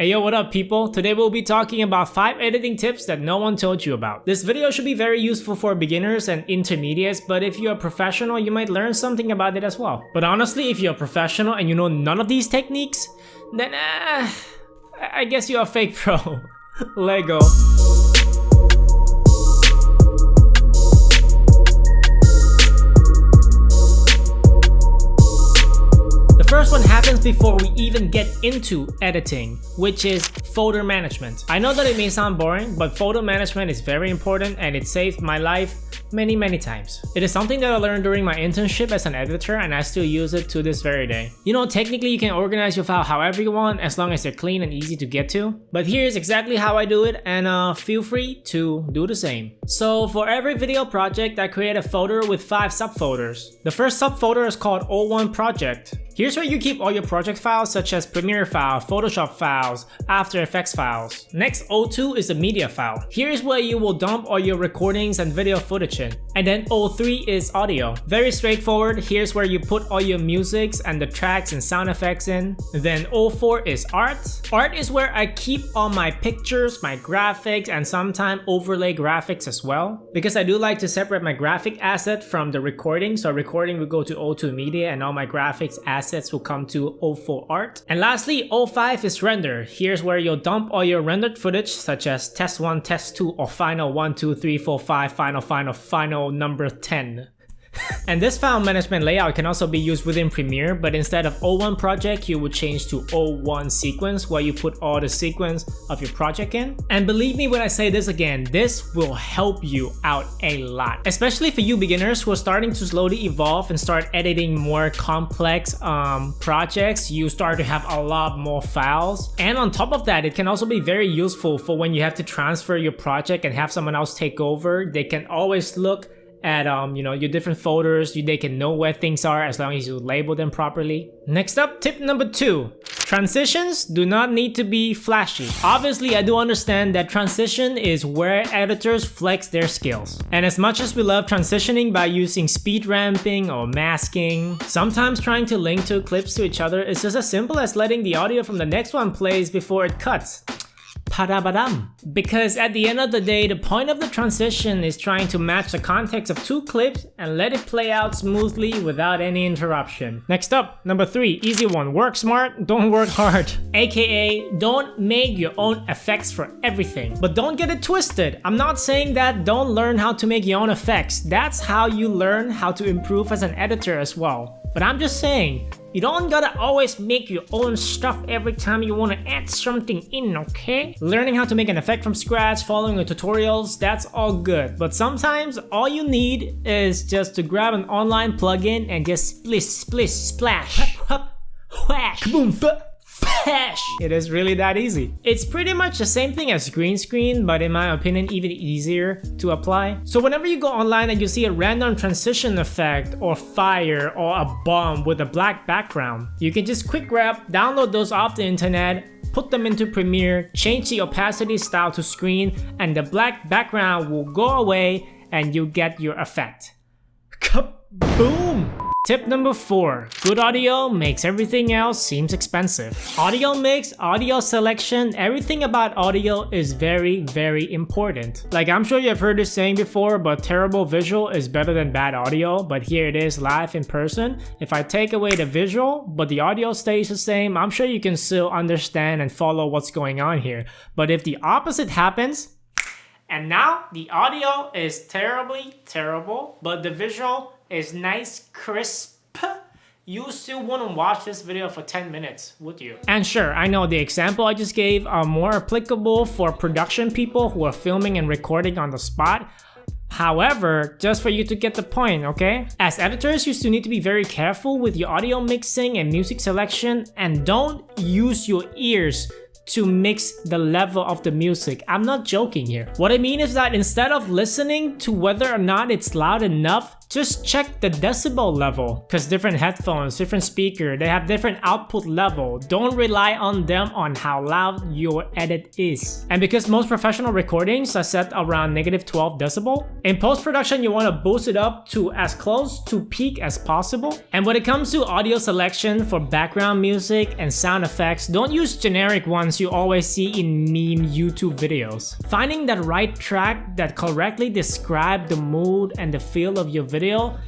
Hey yo, what up people? Today we'll be talking about 5 editing tips that no one told you about. This video should be very useful for beginners and intermediates, but if you're a professional, you might learn something about it as well. But honestly, if you're a professional and you know none of these techniques, then I guess you're a fake pro. Lego. First one happens before we even get into editing, which is folder management. I know that it may sound boring, but folder management is very important and it saved my life many times. It is something that I learned during my internship as an editor and I still use it to this very day. You know, technically you can organize your file however you want as long as they're clean and easy to get to. But here's exactly how I do it and feel free to do the same. So for every video project, I create a folder with 5 subfolders. The first subfolder is called O1 Project. Here's where you keep all your project files such as Premiere files, Photoshop files, After Effects files. Next, O2 is the media file. Here is where you will dump all your recordings and video footage in. And then O3 is audio. Very straightforward. Here's where you put all your musics and the tracks and sound effects in. Then O4 is art. Art is where I keep all my pictures, my graphics, and sometimes overlay graphics as well. Because I do like to separate my graphic asset from the recording. So recording will go to O2 media and all my graphics assets will come to O4 art. And lastly, O5 is render. Here's where you'll dump all your rendered footage such as test 1, test 2, or final 1, 2, 3, 4, 5, final number 10. And this file management layout can also be used within Premiere, but instead of O1 project, you would change to O1 sequence where you put all the sequence of your project in. And believe me when I say this again, this will help you out a lot. Especially for you beginners who are starting to slowly evolve and start editing more complex projects, you start to have a lot more files. And on top of that, it can also be very useful for when you have to transfer your project and have someone else take over. They can always look at your different folders. They can know where things are as long as you label them properly. Next up, tip number 2. Transitions do not need to be flashy. Obviously, I do understand that transition is where editors flex their skills. And as much as we love transitioning by using speed ramping or masking, sometimes trying to link 2 clips to each other is just as simple as letting the audio from the next one plays before it cuts. Padabadam. Because at the end of the day, the point of the transition is trying to match the context of 2 clips and let it play out smoothly without any interruption. Next up, number 3, easy one. Work smart, don't work hard. AKA, don't make your own effects for everything. But don't get it twisted. I'm not saying that don't learn how to make your own effects. That's how you learn how to improve as an editor as well. But I'm just saying, you don't gotta always make your own stuff every time you wanna add something in, okay? Learning how to make an effect from scratch, following the tutorials, that's all good. But sometimes all you need is just to grab an online plugin and just splish, splash, whack, kaboom, flash. It is really that easy. It's pretty much the same thing as green screen, but in my opinion, even easier to apply. So whenever you go online and you see a random transition effect or fire or a bomb with a black background, you can just quick grab, download those off the internet, put them into Premiere, change the opacity style to screen, and the black background will go away and you get your effect. Kaboom! Tip number 4. Good audio makes everything else seems expensive. Audio mix, audio selection, everything about audio is very important. Like I'm sure you've heard this saying before, but terrible visual is better than bad audio, but here it is live in person. If I take away the visual, but the audio stays the same, I'm sure you can still understand and follow what's going on here. But if the opposite happens, and now the audio is terrible, but the visual is nice, crisp, you still wouldn't watch this video for 10 minutes, would you? And sure, I know the example I just gave are more applicable for production people who are filming and recording on the spot. However, just for you to get the point, okay? As editors, you still need to be very careful with your audio mixing and music selection, and don't use your ears to mix the level of the music. I'm not joking here. What I mean is that instead of listening to whether or not it's loud enough just check the decibel level, because different headphones, different speaker, they have different output level. Don't rely on them on how loud your edit is. And because most professional recordings are set around -12 decibel, in post-production you want to boost it up to as close to peak as possible. And when it comes to audio selection for background music and sound effects, don't use generic ones you always see in meme YouTube videos. Finding that right track that correctly describes the mood and the feel of your video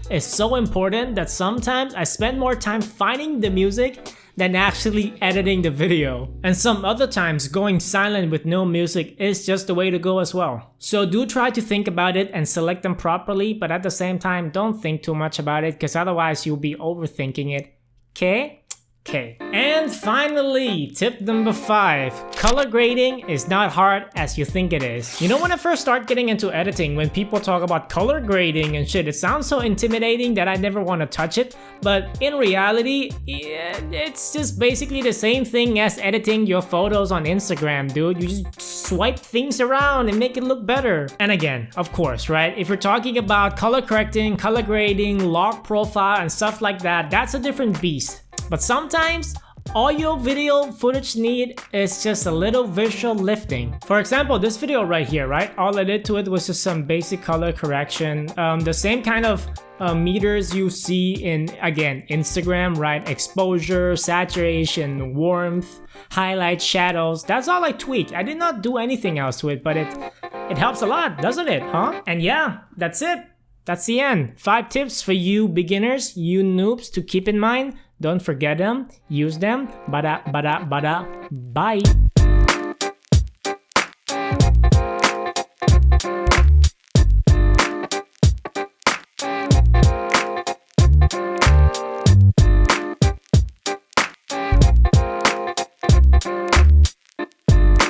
is so important that sometimes I spend more time finding the music than actually editing the video. And some other times going silent with no music is just the way to go as well. So do try to think about it and select them properly, but at the same time don't think too much about it, because otherwise you'll be overthinking it. Okay? Okay. And finally, tip number 5. Color grading is not hard as you think it is. You know, when I first started getting into editing, when people talk about color grading and shit, it sounds so intimidating that I never want to touch it. But in reality, it's just basically the same thing as editing your photos on Instagram, dude. You just swipe things around and make it look better. And again, of course, right? If you're talking about color correcting, color grading, log profile, and stuff like that, that's a different beast. But sometimes, all your video footage need is just a little visual lifting. For example, this video right here, right? All I did to it was just some basic color correction. The same kind of meters you see in, again, Instagram, right? Exposure, saturation, warmth, highlights, shadows. That's all I tweaked. I did not do anything else to it, but it helps a lot, doesn't it, huh? And yeah, that's it. That's the end. 5 tips for you beginners, you noobs to keep in mind. Don't forget them, use them. Bye.